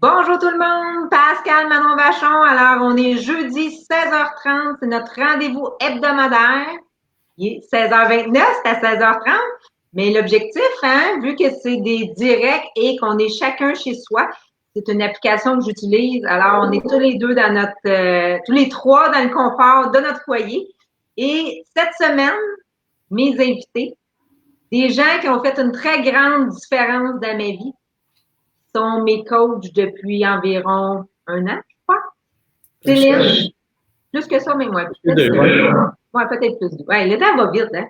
Bonjour tout le monde, Pascal, Manon Vachon. Alors, on est jeudi 16h30, c'est notre rendez-vous hebdomadaire. Il est 16h29, c'est à 16h30. Mais l'objectif, vu que c'est des directs et qu'on est chacun chez soi, c'est une application que j'utilise. Alors, on est tous les deux dans tous les trois dans le confort de notre foyer. Et cette semaine, mes invités, des gens qui ont fait une très grande différence dans ma vie, sont mes coachs depuis environ un an, je crois. Céline, plus que ça, mais moi, peut-être plus. Ouais, le temps va vite, hein?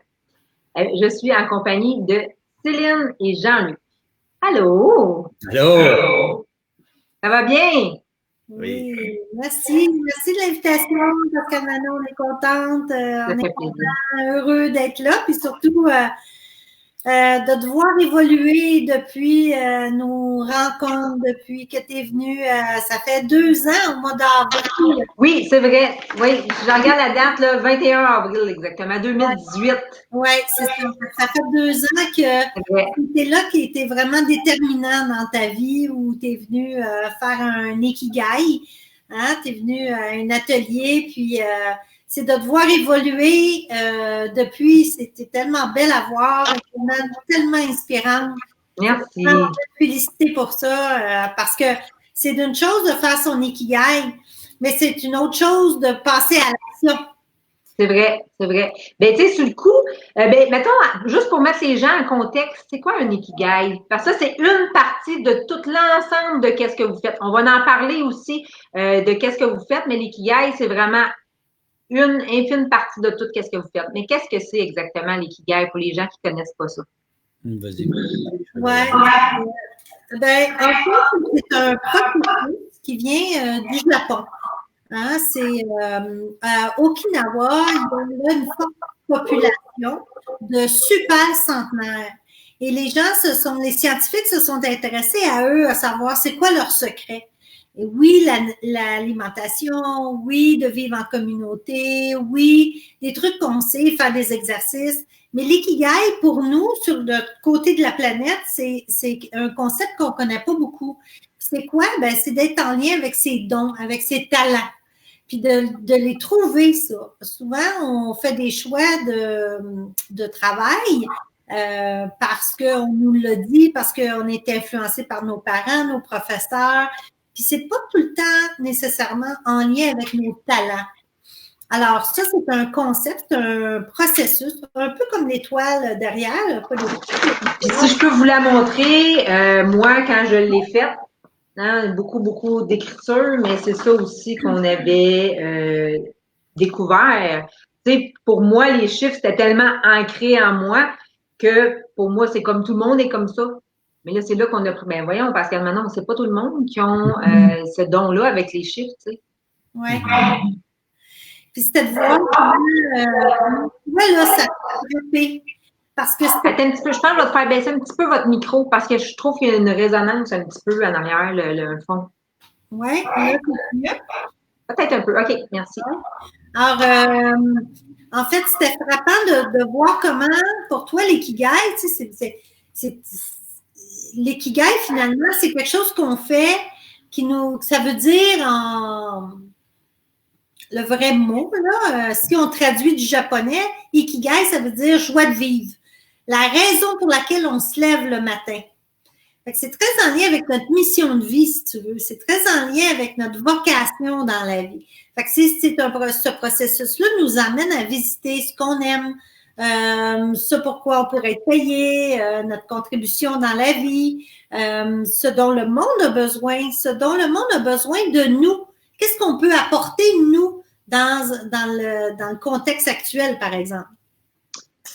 Je suis en compagnie de Céline et Jean-Luc. Allô? Allô? Ça va bien? Oui, merci. Merci de l'invitation, Pascal Manon. On est contente. On est content, heureux d'être là. Puis surtout, de te voir évoluer depuis nos rencontres, depuis que tu es venue. Ça fait 2 ans au mois d'avril. Oui, c'est vrai. Oui, je regarde la date, là, 21 avril exactement, 2018. Oui, c'est ça. Ça fait 2 ans que tu étais là, qui était vraiment déterminant dans ta vie, où tu es venu faire un ikigai. Hein? Tu es venu à un atelier, puis c'est de te voir évoluer depuis. C'était tellement belle à voir, tellement inspirante. Merci. Je veux te féliciter pour ça, parce que c'est une chose de faire son ikigai, mais c'est une autre chose de passer à l'action. C'est vrai, c'est vrai. Ben, tu sais, sur le coup, mettons, juste pour mettre les gens en contexte, c'est quoi un ikigai? Parce que ça, c'est une partie de tout l'ensemble de qu'est-ce que vous faites. On va en parler aussi de qu'est-ce que vous faites, mais l'ikigai, c'est vraiment une infime partie de tout qu'est-ce que vous faites. Mais qu'est-ce que c'est exactement l'ikigai pour les gens qui ne connaissent pas ça? Vas-y. Ouais. Ben, en fait, c'est un processus qui vient du Japon. Hein, c'est à Okinawa, il y a une forte population de super centenaires. Et les scientifiques se sont intéressés à eux, à savoir c'est quoi leur secret. Et oui, l'alimentation, oui, de vivre en communauté, oui, des trucs qu'on sait, faire des exercices. Mais l'ikigai, pour nous, sur le côté de la planète, c'est un concept qu'on ne connaît pas beaucoup. C'est quoi? Ben, c'est d'être en lien avec ses dons, avec ses talents. Puis de les trouver, ça. Souvent, on fait des choix de travail parce qu'on nous l'a dit, parce qu'on est influencé par nos parents, nos professeurs. Puis c'est pas tout le temps nécessairement en lien avec nos talents. Alors, ça, c'est un concept, un processus, un peu comme l'étoile derrière. Puis si je peux vous la montrer, moi, quand je l'ai faite, beaucoup d'écriture, mais c'est ça aussi qu'on avait découvert. Tu sais, pour moi, les chiffres, c'était tellement ancré en moi que pour moi, c'est comme tout le monde est comme ça. Mais là, c'est là qu'on a pris, ben voyons, parce que maintenant, c'est pas tout le monde qui ont ce don-là avec les chiffres, tu sais. Oui. Puis c'était de voir là, ça frappé. Parce que attends un petit peu, je pense que je vais te faire baisser un petit peu votre micro parce que je trouve qu'il y a une résonance un petit peu en arrière, le fond. Oui, là, c'est mieux. Peut-être un peu. OK, merci. Alors, en fait, c'était frappant de voir comment, pour toi, l'ikigai, tu sais, l'ikigai, finalement, c'est quelque chose qu'on fait ça veut dire le vrai mot, là, si on traduit du japonais, ikigai, ça veut dire joie de vivre. La raison pour laquelle on se lève le matin. C'est très en lien avec notre mission de vie, si tu veux. C'est très en lien avec notre vocation dans la vie. Ce processus-là nous amène à visiter ce qu'on aime, ce pourquoi on pourrait être payé, notre contribution dans la vie, ce dont le monde a besoin, de nous. Qu'est-ce qu'on peut apporter, nous, dans le contexte actuel, par exemple?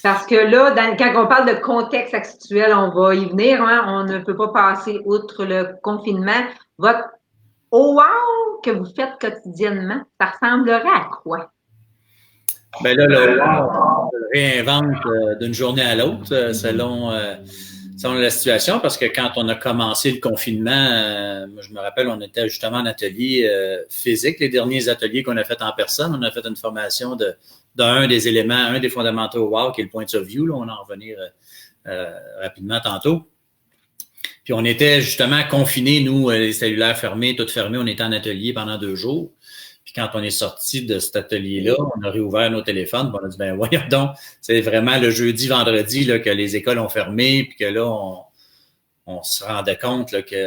Parce que là, quand on parle de contexte actuel, on va y venir, hein, on ne peut pas passer outre le confinement. Votre oh wow que vous faites quotidiennement, ça ressemblerait à quoi? Ben là, le wow, on se réinvente d'une journée à l'autre selon la situation, parce que quand on a commencé le confinement, moi, je me rappelle, on était justement en atelier physique, les derniers ateliers qu'on a fait en personne. On a fait une formation d'un des éléments, un des fondamentaux wow, qui est le point of view. Là, on va en revenir rapidement tantôt. Puis on était justement confinés, nous, les cellulaires fermés, tout fermé, on était en atelier pendant 2 jours. Puis quand on est sorti de cet atelier-là, on a réouvert nos téléphones, puis on a dit, ben voyons donc, c'est vraiment le jeudi, vendredi là, que les écoles ont fermé, puis que là, on se rendait compte là, qu'il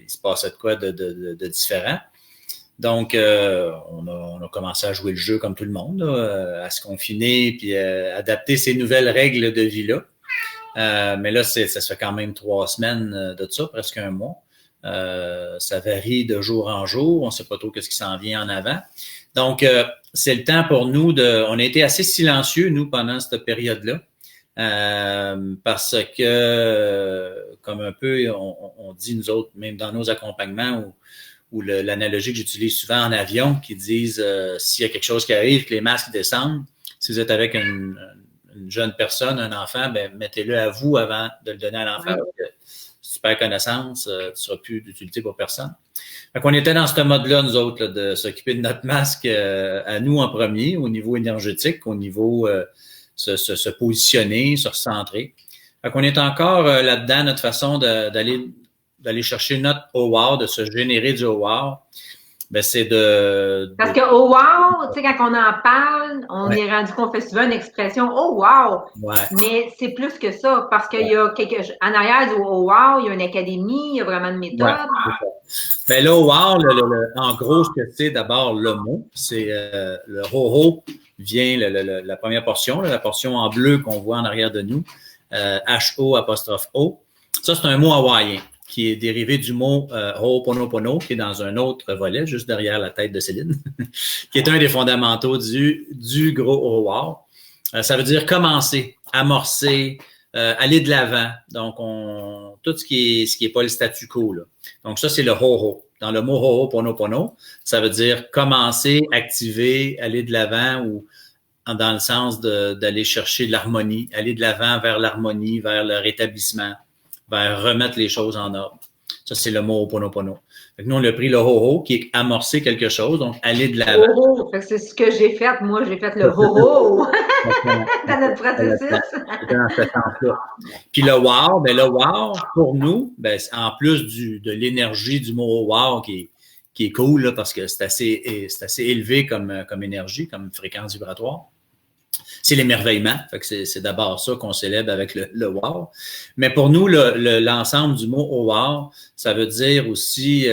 se passait de quoi de différent. Donc, on a commencé à jouer le jeu comme tout le monde, là, à se confiner, puis adapter ces nouvelles règles de vie-là. Mais là, ça se fait quand même 3 semaines de ça, presque un mois. Ça varie de jour en jour. On ne sait pas trop ce qui s'en vient en avant. Donc, c'est le temps pour nous on a été assez silencieux, nous, pendant cette période-là. Parce que, comme un peu, on dit, nous autres, même dans nos accompagnements, ou l'analogie que j'utilise souvent en avion, qui disent s'il y a quelque chose qui arrive, que les masques descendent, si vous êtes avec une jeune personne, un enfant, ben mettez-le à vous avant de le donner à l'enfant. Parce que si tu perds connaissance, tu ne seras plus d'utilité pour personne. Donc, on était dans ce mode-là, nous autres, là, de s'occuper de notre masque à nous en premier, au niveau énergétique, au niveau se positionner, se recentrer. Donc, on est encore là-dedans, notre façon d'aller chercher notre OWOW, de se générer du OWOW. Ben, c'est Parce que oh wow, tu sais, quand on en parle, on est rendu qu'on fait souvent une expression oh wow. Ouais. Mais c'est plus que ça, parce qu'il y a en arrière du oh wow, il y a une académie, il y a vraiment une méthode. Ouais, ben là, wow, en gros, ce que c'est d'abord le mot, c'est le ho-ho vient la première portion, la portion en bleu qu'on voit en arrière de nous, H-O''O. Ça, c'est un mot hawaïen qui est dérivé du mot Ho'oponopono, qui est dans un autre volet, juste derrière la tête de Céline, qui est un des fondamentaux du gros oh wow. Ça veut dire commencer, amorcer, aller de l'avant. Donc, tout ce qui est pas le statu quo, là. Donc, ça, c'est le ho-ho. Dans le mot Ho'oponopono, ça veut dire commencer, activer, aller de l'avant ou dans le sens d'aller chercher de l'harmonie, aller de l'avant vers l'harmonie, vers le rétablissement, vers remettre les choses en ordre. Ça, c'est le mot Ho'oponopono. Nous, on a pris le ho-ho qui est amorcer quelque chose, donc aller de l'avant. Ho-ho, c'est ce que j'ai fait. Moi, j'ai fait le ho-ho dans notre processus. C'est dans ce sens-là. Puis le wow, ben le wow, pour nous, ben, en plus de l'énergie du mot wow qui est cool, là, parce que c'est assez élevé comme énergie, comme fréquence vibratoire. C'est l'émerveillement. Fait que c'est d'abord ça qu'on célèbre avec le wow. Mais pour nous, l'ensemble du mot oh wow, ça veut dire aussi,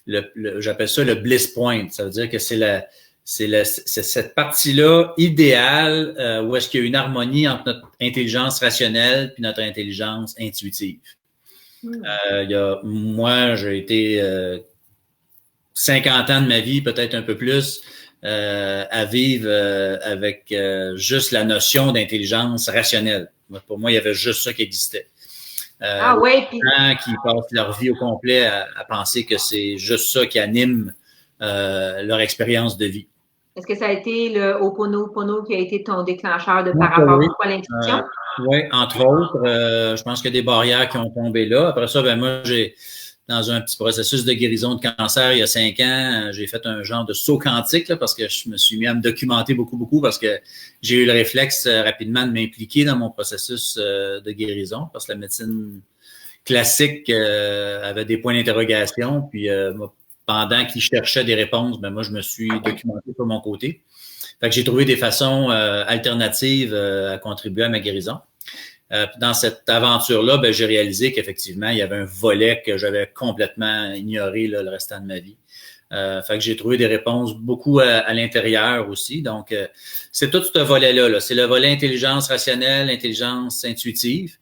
j'appelle ça le bliss point. Ça veut dire que c'est cette partie-là idéale où est-ce qu'il y a une harmonie entre notre intelligence rationnelle puis notre intelligence intuitive. Moi, j'ai été 50 ans de ma vie, peut-être un peu plus, à vivre avec juste la notion d'intelligence rationnelle. Pour moi, il y avait juste ça qui existait. Ouais, puis qui passent leur vie au complet à penser que c'est juste ça qui anime leur expérience de vie. Est-ce que ça a été le Ho'oponopono qui a été ton déclencheur par rapport à l'intuition? Oui, entre autres. Je pense qu'il y a des barrières qui ont tombé là. Après ça, ben moi, dans un petit processus de guérison de cancer il y a 5 ans, j'ai fait un genre de saut quantique là, parce que je me suis mis à me documenter beaucoup parce que j'ai eu le réflexe rapidement de m'impliquer dans mon processus de guérison parce que la médecine classique avait des points d'interrogation. Puis pendant qu'ils cherchaient des réponses, ben moi, je me suis documenté sur mon côté. Fait que j'ai trouvé des façons alternatives à contribuer à ma guérison. Dans cette aventure-là, ben, j'ai réalisé qu'effectivement, il y avait un volet que j'avais complètement ignoré là, le restant de ma vie. Fait que j'ai trouvé des réponses beaucoup à l'intérieur aussi. Donc, c'est tout ce volet-là. Là. C'est le volet intelligence rationnelle, intelligence intuitive.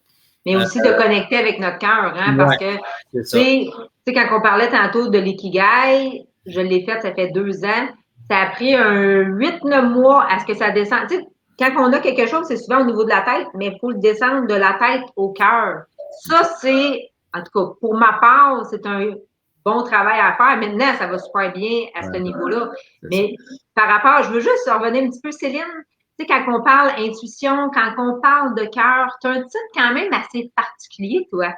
Mais aussi de connecter avec notre cœur, hein, parce que, tu sais, quand on parlait tantôt de l'ikigai, je l'ai fait, ça fait 2 ans. Ça a pris 8-9 mois à ce que ça descende. Tu sais, quand on a quelque chose, c'est souvent au niveau de la tête, mais il faut le descendre de la tête au cœur. Ça, c'est, en tout cas, pour ma part, c'est un bon travail à faire. Maintenant, ça va super bien à ce niveau-là. Mais par rapport, je veux juste revenir un petit peu, Céline. Tu sais, quand on parle intuition, quand on parle de cœur, tu as un titre quand même assez particulier, toi.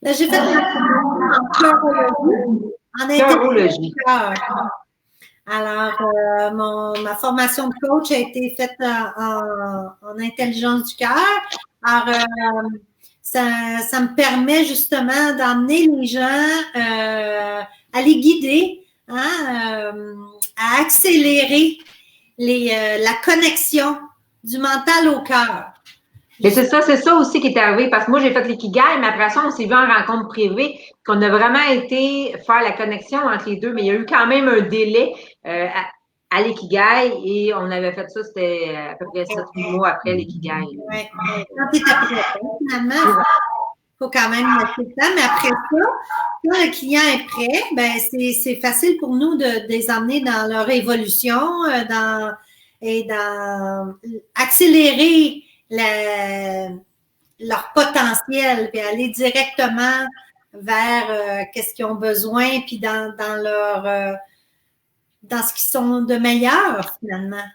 Là, j'ai fait en cœurologie. Alors, ma formation de coach a été faite en intelligence du cœur. Alors, ça me permet justement d'emmener les gens à les guider, hein, à accélérer la connexion du mental au cœur. Mais c'est ça aussi qui est arrivé, parce que moi, j'ai fait l'ikigai, mais après ça, on s'est vu en rencontre privée, qu'on a vraiment été faire la connexion entre les deux, mais il y a eu quand même un délai à l'ikigai, et on avait fait ça, c'était à peu près 7-8 mois après l'ikigai. Oui. Quand tu es prêt, finalement, il faut quand même laisser le temps, mais après ça, quand le client est prêt, ben c'est facile pour nous de les emmener dans leur évolution, dans accélérer leur potentiel, puis aller directement vers qu'est-ce qu'ils ont besoin, puis dans ce qu'ils sont de meilleur, finalement.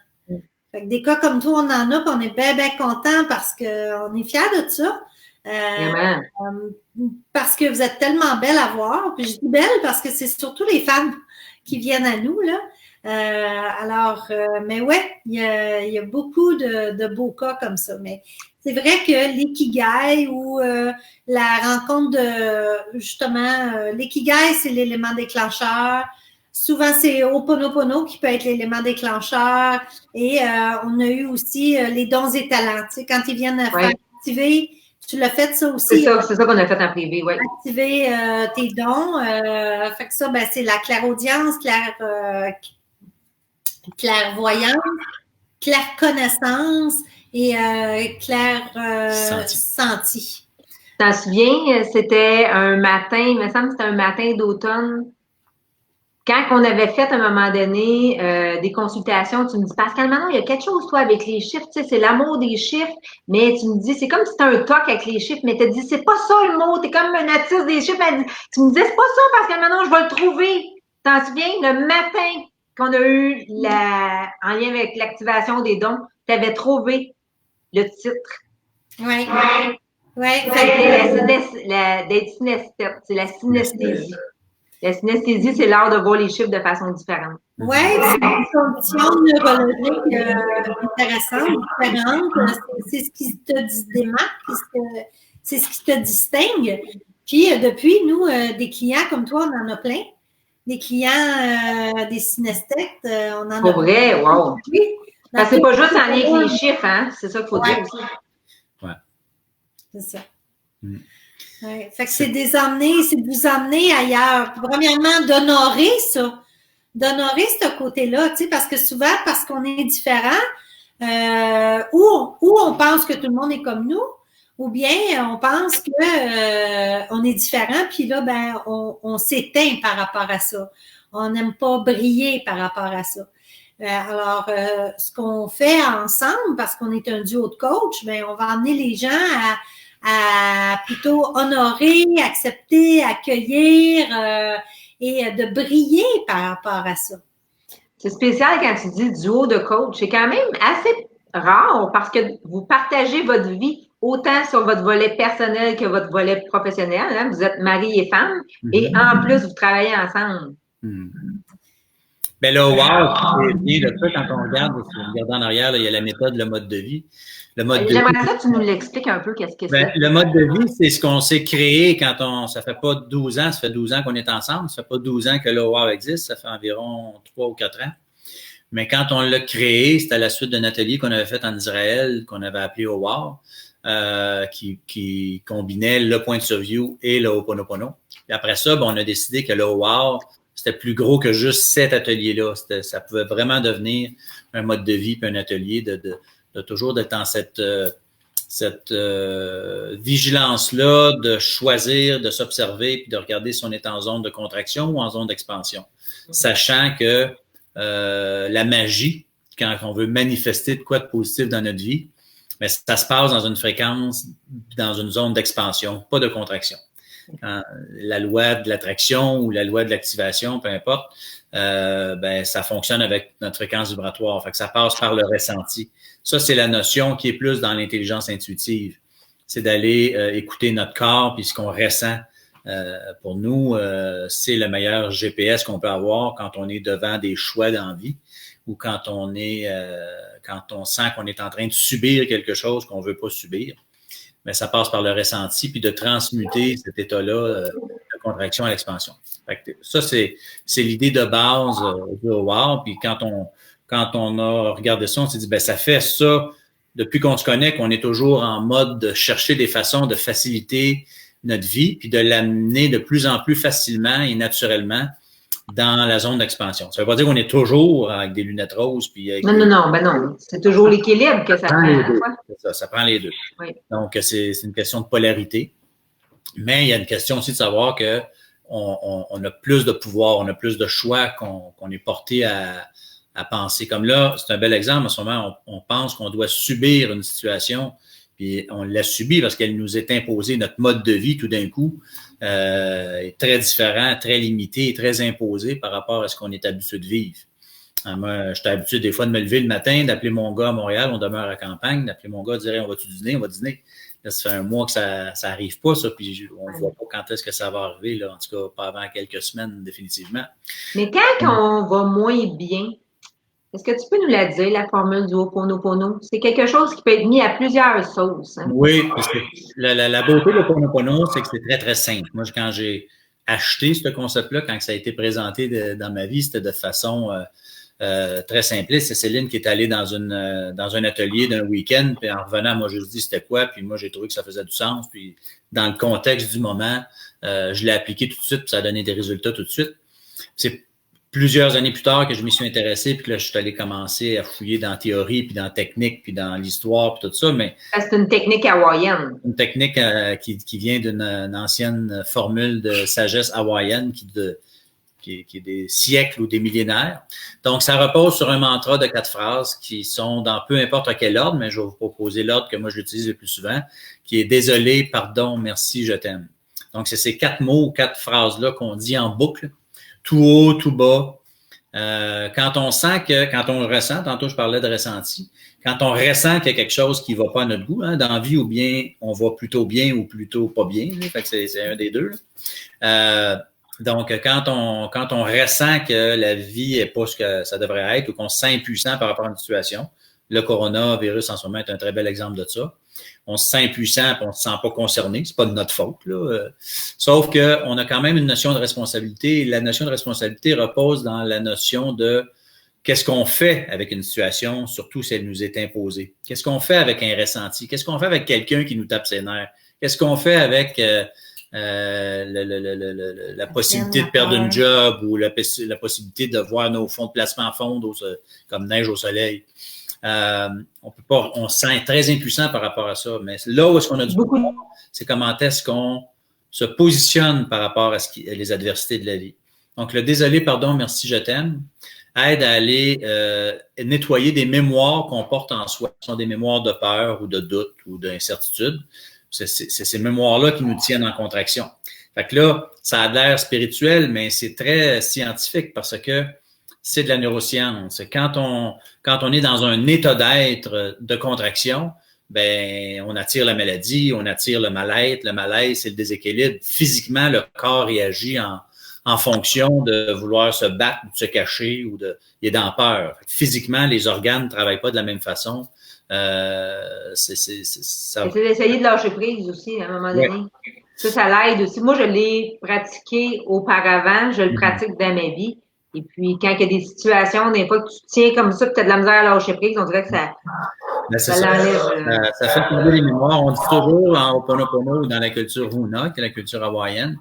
Fait que des cas comme toi, on en a, puis on est bien, bien content parce qu'on est fiers de ça. Parce que vous êtes tellement belle à voir. Puis je dis belle parce que c'est surtout les femmes qui viennent à nous, là. Mais ouais, il y a beaucoup de beaux cas comme ça. Mais c'est vrai que l'ikigai ou la rencontre justement, l'ikigai, c'est l'élément déclencheur. Souvent, c'est Ho'oponopono qui peut être l'élément déclencheur. Et on a eu aussi les dons et talents. Tu sais, quand ils viennent faire activer, tu l'as fait ça aussi. C'est ça qu'on a fait en privé, oui. Activer tes dons. Fait que ça, ben, c'est la clairaudience, clairvoyance, clairconnaissance et senti. Tu t'en souviens, c'était un matin, il me semble que c'était un matin d'automne. Quand on avait fait à un moment donné des consultations, tu me dis, Pascal, maintenant, il y a quelque chose, toi, avec les chiffres, tu sais, c'est l'amour des chiffres, mais tu me dis, c'est comme si tu as un toc avec les chiffres, mais tu as dit, c'est pas ça le mot, tu es comme un artiste des chiffres. Tu me disais, c'est pas ça, Pascal, maintenant, je vais le trouver. Tu t'en souviens, le matin qu'on a eu en lien avec l'activation des dons, tu avais trouvé le titre. Oui. D'être synesthète, c'est la synesthésie. La synesthésie, c'est l'art de voir les chiffres de façon différente. Oui, c'est une condition neurologique intéressante, différente. C'est ce qui te démarque, c'est ce qui te distingue. Puis, depuis, nous, des clients comme toi, on en a plein. Des clients, des synesthètes, on en a plein. Pour vrai, wow. Parce que c'est pas juste en lien avec les chiffres, hein? C'est ça qu'il faut dire aussi. Ouais. C'est ça. Ouais. Fait que c'est de vous emmener ailleurs. Premièrement, d'honorer ça. D'honorer ce côté-là, tu sais, parce que souvent, parce qu'on est différent, ou on pense que tout le monde est comme nous, ou bien on pense que on est différent, puis là, ben, on s'éteint par rapport à ça. On n'aime pas briller par rapport à ça. Ce qu'on fait ensemble, parce qu'on est un duo de coach, ben, on va amener les gens à plutôt honorer, accepter, accueillir et de briller par rapport à ça. C'est spécial quand tu dis duo de coach. C'est quand même assez rare parce que vous partagez votre vie autant sur votre volet personnel que votre volet professionnel. Hein? Vous êtes mari et femme et en plus, vous travaillez ensemble. Ben là, wow, c'est bien de ça quand on regarde en arrière, là, il y a la méthode, le mode de vie. J'aimerais ça que tu nous l'expliques un peu, qu'est-ce que c'est. Le mode de vie, c'est ce qu'on s'est créé quand ça fait pas 12 ans, ça fait 12 ans qu'on est ensemble, ça fait pas 12 ans que le wow existe, ça fait environ 3 ou 4 ans. Mais quand on l'a créé, c'était à la suite d'un atelier qu'on avait fait en Israël, qu'on avait appelé OWOW, qui combinait le point of view et le Ho'oponopono. Et après ça, on a décidé que le OWOW, c'était plus gros que juste cet atelier-là. Ça pouvait vraiment devenir un mode de vie puis un atelier de toujours d'être dans cette vigilance-là, de choisir, de s'observer puis de regarder si on est en zone de contraction ou en zone d'expansion. Sachant que la magie, quand on veut manifester de quoi de positif dans notre vie, mais ça se passe dans une fréquence, dans une zone d'expansion, pas de contraction. Quand la loi de l'attraction ou la loi de l'activation, peu importe, ça fonctionne avec notre fréquence vibratoire. Fait que ça passe par le ressenti. Ça, c'est la notion qui est plus dans l'intelligence intuitive. C'est d'aller écouter notre corps puis ce qu'on ressent. Pour nous, c'est le meilleur GPS qu'on peut avoir quand on est devant des choix d'envie ou quand on sent qu'on est en train de subir quelque chose qu'on veut pas subir. mais ça passe par le ressenti, puis de transmuter cet état-là de contraction à l'expansion. Fait que ça, c'est l'idée de base du OWOW. Puis quand on a regardé ça, on s'est dit, ben ça fait ça, depuis qu'on se connaît, qu'on est toujours en mode de chercher des façons de faciliter notre vie, puis de l'amener de plus en plus facilement et naturellement dans la zone d'expansion. Ça veut pas dire qu'on est toujours avec des lunettes roses. Puis avec non. C'est toujours l'équilibre que ça prend à la fois. Ça prend les deux. Oui. Donc, c'est une question de polarité. Mais il y a une question aussi de savoir que on a plus de pouvoir, on a plus de choix qu'on est porté à penser. Comme là, c'est un bel exemple. En ce moment, on pense qu'on doit subir une situation, puis on l'a subi parce qu'elle nous est imposée. Notre mode de vie, tout d'un coup, est très différent, très limité, très imposé par rapport à ce qu'on est habitué de vivre. Moi, j'étais habitué des fois de me lever le matin, d'appeler mon gars à Montréal, on demeure à la campagne, d'appeler mon gars, de dire on va-tu dîner, on va dîner. Là, ça fait un mois que ça arrive pas, ça, puis on voit pas quand est-ce que ça va arriver, là, en tout cas, pas avant quelques semaines, définitivement. Mais quand on va moins bien, est-ce que tu peux nous la dire, la formule du Ho'oponopono? C'est quelque chose qui peut être mis à plusieurs sauces. Hein? Oui, parce que la beauté de Ho'oponopono, c'est que c'est très, très simple. Moi, quand j'ai acheté ce concept-là, quand ça a été présenté dans ma vie, c'était de façon très simpliste. C'est Céline qui est allée dans un atelier d'un week-end, puis en revenant, moi, je lui ai dit c'était quoi, puis moi, j'ai trouvé que ça faisait du sens, puis dans le contexte du moment, je l'ai appliqué tout de suite, puis ça a donné des résultats tout de suite. C'est plusieurs années plus tard que je m'y suis intéressé, puis que là, je suis allé commencer à fouiller dans la théorie, puis dans la technique, puis dans l'histoire, puis tout ça, mais... C'est une technique hawaïenne. Une technique qui vient d'une ancienne formule de sagesse hawaïenne qui est des siècles ou des millénaires. Donc, ça repose sur un mantra de 4 phrases qui sont dans peu importe quel ordre, mais je vais vous proposer l'ordre que moi, j'utilise le plus souvent, qui est « Désolé, pardon, merci, je t'aime ». Donc, c'est ces 4 mots, 4 phrases-là qu'on dit en boucle, tout haut, tout bas. Quand on ressent, tantôt je parlais de ressenti, quand on ressent qu'il y a quelque chose qui ne va pas à notre goût, hein, dans la vie, ou bien on va plutôt bien ou plutôt pas bien, là, fait que c'est un des deux. Donc, quand on ressent que la vie n'est pas ce que ça devrait être ou qu'on se sent impuissant par rapport à une situation, le coronavirus en ce moment est un très bel exemple de ça. On se sent impuissant et on ne se sent pas concerné. C'est pas de notre faute, là. Sauf qu'on a quand même une notion de responsabilité. Et la notion de responsabilité repose dans la notion de qu'est-ce qu'on fait avec une situation, surtout si elle nous est imposée. Qu'est-ce qu'on fait avec un ressenti? Qu'est-ce qu'on fait avec quelqu'un qui nous tape ses nerfs? Qu'est-ce qu'on fait avec la possibilité de perdre une job ou la possibilité de voir nos fonds de placement fondre comme neige au soleil? On se sent très impuissant par rapport à ça, mais là où est-ce qu'on a du pouvoir, c'est comment est-ce qu'on se positionne par rapport à les adversités de la vie. Donc, le désolé, pardon, merci, je t'aime, aide à aller nettoyer des mémoires qu'on porte en soi. Ce sont des mémoires de peur ou de doute ou d'incertitude. C'est ces mémoires-là qui nous tiennent en contraction. Fait que là, ça a l'air spirituel, mais c'est très scientifique parce que c'est de la neuroscience. Quand on est dans un état d'être de contraction, ben on attire la maladie, on attire le mal-être. Le malaise, c'est le déséquilibre. Physiquement, le corps réagit en fonction de vouloir se battre ou de se cacher ou il est dans peur. Physiquement, les organes ne travaillent pas de la même façon. C'est d'essayer de lâcher prise aussi à un moment donné. Ouais. Ça l'aide aussi. Moi, je l'ai pratiqué auparavant, je le pratique dans ma vie. Et puis, quand il y a des situations, des fois que tu tiens comme ça, que tu as de la misère à lâcher prise, on dirait que ça l'enlève. Ça fait tomber les mémoires. On dit toujours en Ho'oponopono ou dans la culture Huna, qui est la culture hawaïenne,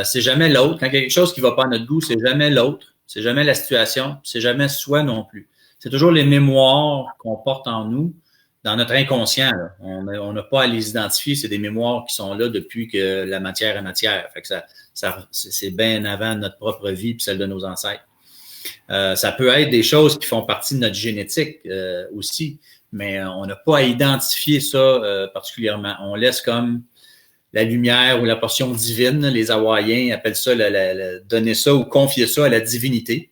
c'est jamais l'autre. Quand il y a quelque chose qui ne va pas à notre goût, c'est jamais l'autre. C'est jamais la situation. C'est jamais soi non plus. C'est toujours les mémoires qu'on porte en nous, dans notre inconscient. Là. On n'a pas à les identifier. C'est des mémoires qui sont là depuis que la matière est matière. Fait que c'est bien avant notre propre vie puis celle de nos ancêtres. Ça peut être des choses qui font partie de notre génétique aussi, mais on n'a pas à identifier ça particulièrement. On laisse comme la lumière ou la portion divine. Les Hawaïens appellent ça donner ça ou confier ça à la divinité.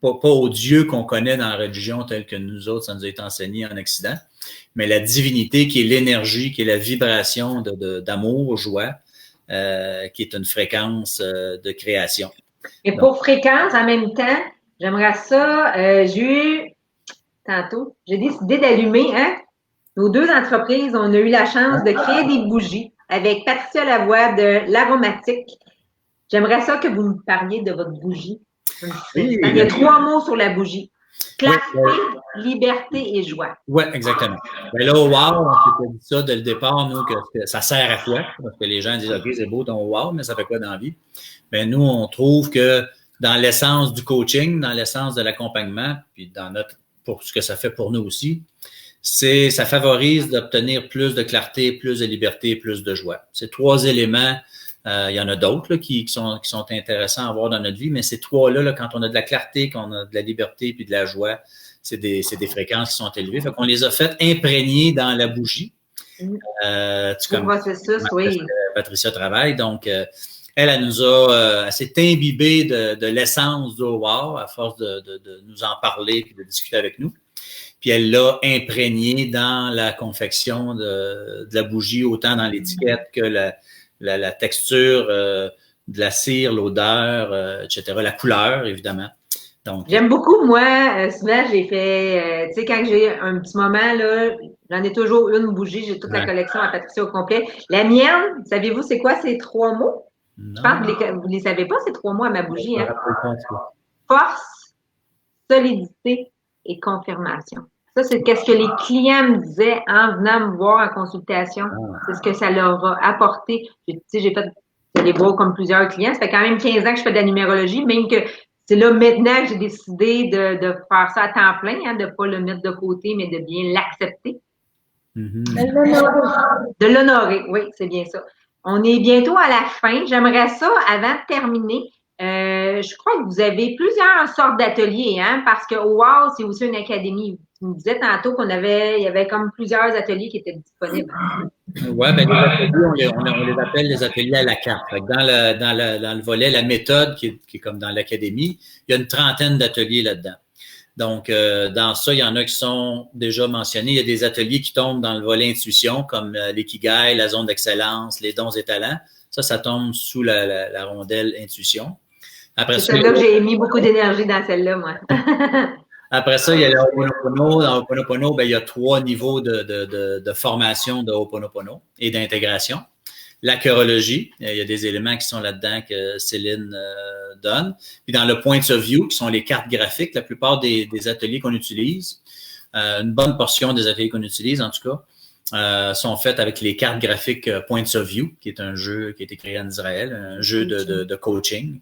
Pas au Dieu qu'on connaît dans la religion tel que nous autres, ça nous a été enseigné en Occident, mais la divinité qui est l'énergie, qui est la vibration d'amour, joie, qui est une fréquence de création. Et pour fréquence, en même temps, j'aimerais ça, j'ai décidé d'allumer, hein? nos deux entreprises, on a eu la chance de créer des bougies avec Patricia Lavoie de l'Aromatique. J'aimerais ça que vous me parliez de votre bougie. Oui, il y a 3 mots sur la bougie. Clarté, liberté et joie. Oui, exactement. Ben là, au wow, on s'était dit ça dès le départ, nous, que ça sert à quoi? Parce que les gens disent, OK, c'est beau ton wow, mais ça fait quoi dans la vie? Ben nous, on trouve que dans l'essence du coaching, dans l'essence de l'accompagnement, puis pour ce que ça fait pour nous aussi, ça favorise d'obtenir plus de clarté, plus de liberté, plus de joie. Ces 3 éléments, il y en a d'autres qui sont intéressants à avoir dans notre vie, mais ces 3-là, là, quand on a de la clarté, quand on a de la liberté puis de la joie, c'est des fréquences qui sont élevées. Fait qu'on les a faites imprégnées dans la bougie. Oui. Patricia travaille. Donc, elle nous a, elle s'est imbibée de l'essence du wow à force de nous en parler et de discuter avec nous. Puis elle l'a imprégné dans la confection de la bougie, autant dans l'étiquette que la texture de la cire, l'odeur, etc., la couleur, évidemment. Donc, j'aime beaucoup, moi, souvent, j'ai fait, tu sais, quand j'ai un petit moment, là, j'en ai toujours une bougie, j'ai toute la collection à Patricia au complet. La mienne, savez-vous, c'est quoi ces 3 mots? Non. Je pense que vous les savez pas, ces 3 mots à ma bougie, hein? Force, solidité et confirmation. Ça, c'est ce que les clients me disaient en venant me voir en consultation. C'est ce que ça leur a apporté. J'ai fait des bois comme plusieurs clients. Ça fait quand même 15 ans que je fais de la numérologie, même que c'est là maintenant que j'ai décidé de faire ça à temps plein, hein, de ne pas le mettre de côté, mais de bien l'accepter. De l'honorer, oui, c'est bien ça. On est bientôt à la fin. J'aimerais ça, avant de terminer, je crois que vous avez plusieurs sortes d'ateliers, hein, parce que WOW, c'est aussi une académie. Tu me disais tantôt il y avait comme plusieurs ateliers qui étaient disponibles. Oui, ben les ateliers, on les appelle les ateliers à la carte. Fait que dans le volet, la méthode qui est comme dans l'académie, il y a une trentaine d'ateliers là-dedans. Donc, dans ça, il y en a qui sont déjà mentionnés. Il y a des ateliers qui tombent dans le volet intuition, comme l'ikigai, la zone d'excellence, les dons et talents. Ça tombe sous la rondelle intuition. Après c'est celle-là que j'ai mis beaucoup d'énergie dans celle-là, moi. Après ça, il y a le Ho'oponopono. Dans Ho'oponopono, ben, il y a 3 niveaux de formation de Ho'oponopono et d'intégration. La chorologie, il y a des éléments qui sont là-dedans que Céline donne. Puis dans le point of view, qui sont les cartes graphiques, la plupart des ateliers qu'on utilise, une bonne portion des ateliers qu'on utilise, en tout cas, sont faits avec les cartes graphiques Points of View, qui est un jeu qui a été créé en Israël, un jeu de coaching.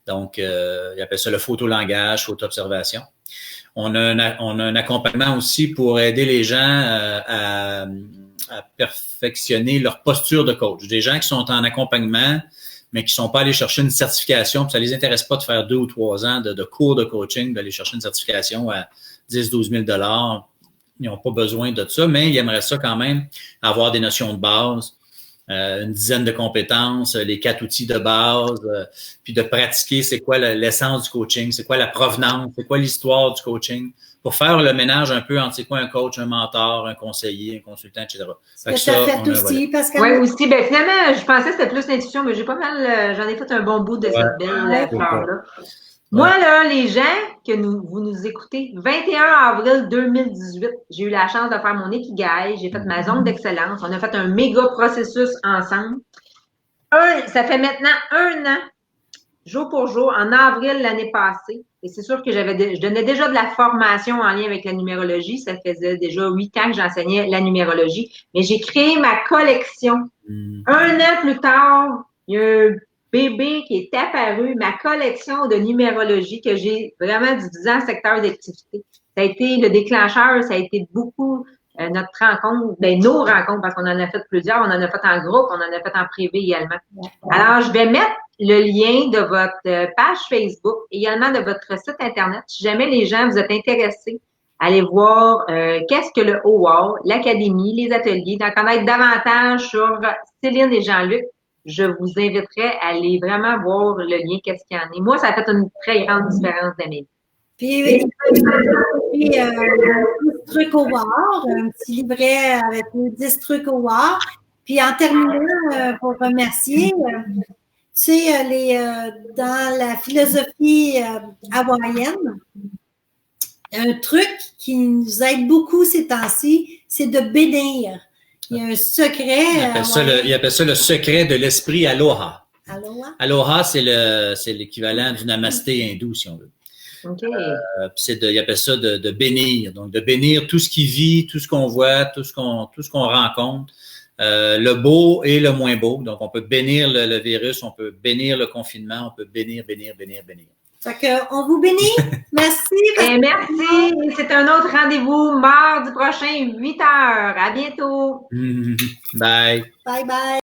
Donc, ils appellent ça le photolangage, photo-observation. On a un accompagnement aussi pour aider les gens à perfectionner leur posture de coach. Des gens qui sont en accompagnement, mais qui ne sont pas allés chercher une certification, puis ça ne les intéresse pas de faire 2 ou 3 ans de cours de coaching, d'aller chercher une certification à 10 000 $, 12 000 $. Ils n'ont pas besoin de ça, mais ils aimeraient ça quand même, avoir des notions de base, une dizaine de compétences, les 4 outils de base, puis de pratiquer c'est quoi l'essence du coaching, c'est quoi la provenance, c'est quoi l'histoire du coaching, pour faire le ménage un peu entre c'est quoi un coach, un mentor, un conseiller, un consultant, etc. Fait que ça fait aussi, Pascal. Oui, aussi. Ben, finalement, je pensais que c'était plus l'intuition, mais j'ai pas mal, j'en ai fait un bon bout de cette belle fleur-là. Moi, là, les gens que vous nous écoutez, 21 avril 2018, j'ai eu la chance de faire mon Ikigai, j'ai fait ma zone d'excellence, on a fait un méga processus ensemble. Ça fait maintenant 1 an, jour pour jour, en avril l'année passée, et c'est sûr que je donnais déjà de la formation en lien avec la numérologie, ça faisait déjà 8 ans que j'enseignais la numérologie, mais j'ai créé ma collection. 1 an plus tard, il y a un bébé qui est apparu, ma collection de numérologie que j'ai vraiment divisé en secteur d'activité. Ça a été le déclencheur, ça a été beaucoup notre rencontre, nos rencontres, parce qu'on en a fait plusieurs, on en a fait en groupe, on en a fait en privé également. Alors, je vais mettre le lien de votre page Facebook, également de votre site Internet. Si jamais les gens vous êtes intéressés, allez voir qu'est-ce que le OWOW, l'académie, les ateliers, d'en connaître davantage sur Céline et Jean-Luc. Je vous inviterai à aller vraiment voir le lien, qu'est-ce qu'il y en a. Moi, ça a fait une très grande différence dans mes vies. Puis, 10 trucs au WOW, un petit livret avec les 10 trucs au WOW. Puis, en terminant, pour remercier, tu sais, dans la philosophie hawaïenne, un truc qui nous aide beaucoup ces temps-ci, c'est de bénir. Il y a un secret. Il appelle ça le secret de l'esprit Aloha. Aloha? Aloha, c'est l'équivalent du namasté hindou, si on veut. OK. Il appelle ça de bénir. Donc, de bénir tout ce qui vit, tout ce qu'on voit, tout ce qu'on rencontre, le beau et le moins beau. Donc, on peut bénir le virus, on peut bénir le confinement, on peut bénir. Fait qu'on vous bénit. Merci. Et merci. C'est un autre rendez-vous mardi prochain, 8h. À bientôt. Bye. Bye bye.